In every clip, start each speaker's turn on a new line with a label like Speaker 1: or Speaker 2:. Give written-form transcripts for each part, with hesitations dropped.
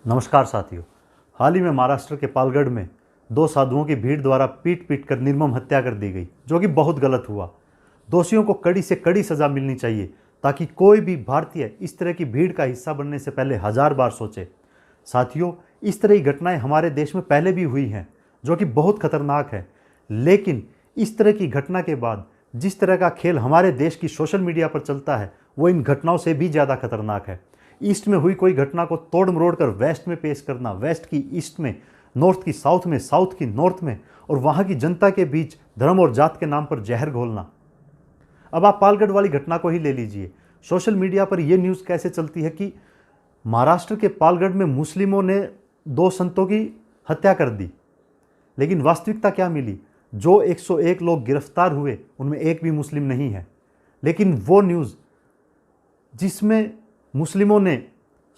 Speaker 1: नमस्कार साथियों। हाल ही में महाराष्ट्र के पालगढ़ में दो साधुओं की भीड़ द्वारा पीट पीट कर निर्मम हत्या कर दी गई, जो कि बहुत गलत हुआ। दोषियों को कड़ी से कड़ी सजा मिलनी चाहिए ताकि कोई भी भारतीय इस तरह की भीड़ का हिस्सा बनने से पहले 1000 बार सोचे। साथियों, इस तरह की घटनाएं हमारे देश में पहले भी हुई हैं, जो कि बहुत खतरनाक है। लेकिन इस तरह की घटना के बाद जिस तरह का खेल हमारे देश की सोशल मीडिया पर चलता है, वो इन घटनाओं से भी ज़्यादा खतरनाक है। ईस्ट में हुई कोई घटना को तोड़ मरोड़ कर वेस्ट में पेश करना, वेस्ट की ईस्ट में, नॉर्थ की साउथ में, साउथ की नॉर्थ में, और वहाँ की जनता के बीच धर्म और जात के नाम पर जहर घोलना। अब आप पालगढ़ वाली घटना को ही ले लीजिए। सोशल मीडिया पर यह न्यूज़ कैसे चलती है कि महाराष्ट्र के पालगढ़ में मुस्लिमों ने 2 संतों की हत्या कर दी, लेकिन वास्तविकता क्या मिली? जो 101 लोग गिरफ्तार हुए उनमें एक भी मुस्लिम नहीं है। लेकिन वो न्यूज़ जिसमें मुस्लिमों ने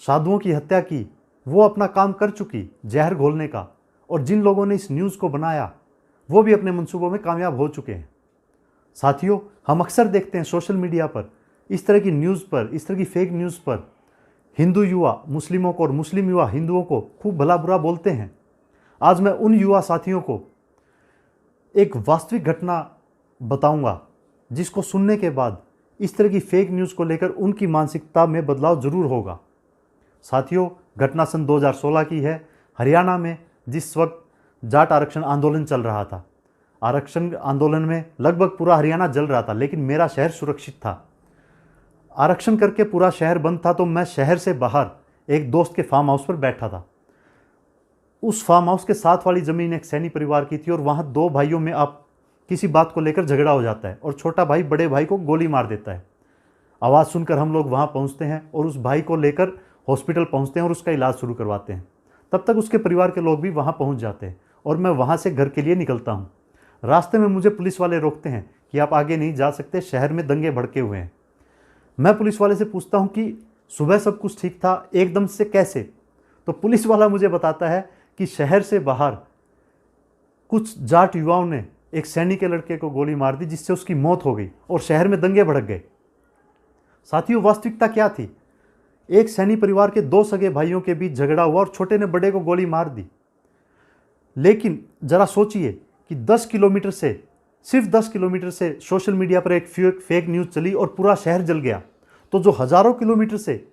Speaker 1: साधुओं की हत्या की, वो अपना काम कर चुकी जहर घोलने का, और जिन लोगों ने इस न्यूज़ को बनाया वो भी अपने मंसूबों में कामयाब हो चुके हैं। साथियों, हम अक्सर देखते हैं सोशल मीडिया पर इस तरह की न्यूज़ पर, इस तरह की फेक न्यूज़ पर हिंदू युवा मुस्लिमों को और मुस्लिम युवा हिंदुओं को खूब भला बुरा बोलते हैं। आज मैं उन युवा साथियों को एक वास्तविक घटना बताऊंगा, जिसको सुनने के बाद इस तरह की फेक न्यूज़ को लेकर उनकी मानसिकता में बदलाव ज़रूर होगा। साथियों, घटना सन 2016 की है, हरियाणा में, जिस वक्त जाट आरक्षण आंदोलन चल रहा था। आरक्षण आंदोलन में लगभग पूरा हरियाणा जल रहा था, लेकिन मेरा शहर सुरक्षित था। आरक्षण करके पूरा शहर बंद था, तो मैं शहर से बाहर एक दोस्त के फार्म हाउस पर बैठा था। उस फार्म हाउस के साथ वाली ज़मीन एक सैनी परिवार की थी, और वहाँ 2 भाइयों में आप किसी बात को लेकर झगड़ा हो जाता है और छोटा भाई बड़े भाई को गोली मार देता है। आवाज़ सुनकर हम लोग वहाँ पहुँचते हैं और उस भाई को लेकर हॉस्पिटल पहुँचते हैं और उसका इलाज शुरू करवाते हैं। तब तक उसके परिवार के लोग भी वहाँ पहुँच जाते हैं और मैं वहाँ से घर के लिए निकलता हूँ। रास्ते में मुझे पुलिस वाले रोकते हैं कि आप आगे नहीं जा सकते, शहर में दंगे भड़के हुए हैं। मैं पुलिस वाले से पूछता हूँ कि सुबह सब कुछ ठीक था, एकदम से कैसे? तो पुलिस वाला मुझे बताता है कि शहर से बाहर कुछ जाट युवाओं ने एक सैनिक के लड़के को गोली मार दी, जिससे उसकी मौत हो गई और शहर में दंगे भड़क गए। साथियों, वास्तविकता क्या थी? एक सैनी परिवार के 2 सगे भाइयों के बीच झगड़ा हुआ और छोटे ने बड़े को गोली मार दी। लेकिन जरा सोचिए कि 10 किलोमीटर से, सिर्फ 10 किलोमीटर से सोशल मीडिया पर एक फेक न्यूज़ चली और पूरा शहर जल गया। तो जो हज़ारों किलोमीटर से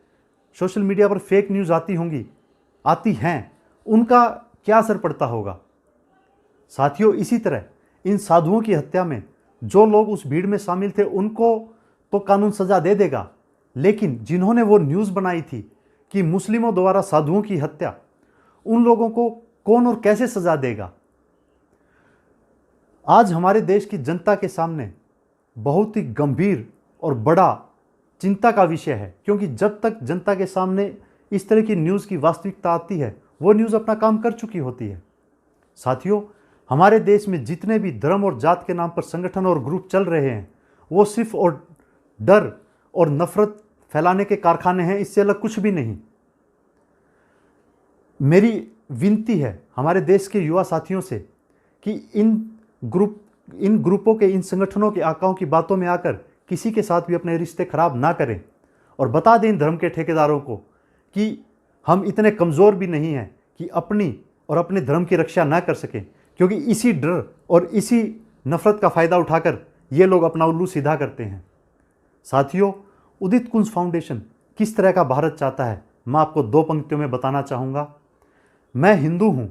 Speaker 1: सोशल मीडिया पर फेक न्यूज़ आती हैं, उनका क्या असर पड़ता होगा? साथियों, इसी तरह इन साधुओं की हत्या में जो लोग उस भीड़ में शामिल थे, उनको तो कानून सजा दे देगा, लेकिन जिन्होंने वो न्यूज़ बनाई थी कि मुस्लिमों द्वारा साधुओं की हत्या, उन लोगों को कौन और कैसे सजा देगा? आज हमारे देश की जनता के सामने बहुत ही गंभीर और बड़ा चिंता का विषय है, क्योंकि जब तक जनता के सामने इस तरह की न्यूज़ की वास्तविकता आती है, वो न्यूज़ अपना काम कर चुकी होती है। साथियों, हमारे देश में जितने भी धर्म और जात के नाम पर संगठन और ग्रुप चल रहे हैं, वो सिर्फ और डर और नफरत फैलाने के कारखाने हैं, इससे अलग कुछ भी नहीं। मेरी विनती है हमारे देश के युवा साथियों से कि इन ग्रुपों के, इन संगठनों के आकाओं की बातों में आकर किसी के साथ भी अपने रिश्ते खराब ना करें, और बता दें इन धर्म के ठेकेदारों को कि हम इतने कमज़ोर भी नहीं हैं कि अपनी और अपने धर्म की रक्षा ना कर सकें, क्योंकि इसी डर और इसी नफ़रत का फ़ायदा उठाकर ये लोग अपना उल्लू सीधा करते हैं। साथियों, उदित कुंज फाउंडेशन किस तरह का भारत चाहता है, मैं आपको 2 पंक्तियों में बताना चाहूँगा। मैं हिंदू हूँ,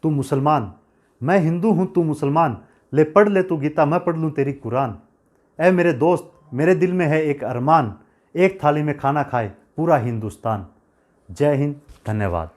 Speaker 1: तू मुसलमान, मैं हिंदू हूँ, तू मुसलमान, ले पढ़ ले तू गीता, मैं पढ़ लूँ तेरी कुरान। ऐ मेरे दोस्त, मेरे दिल में है एक अरमान, एक थाली में खाना खाए पूरा हिंदुस्तान। जय हिंद, धन्यवाद।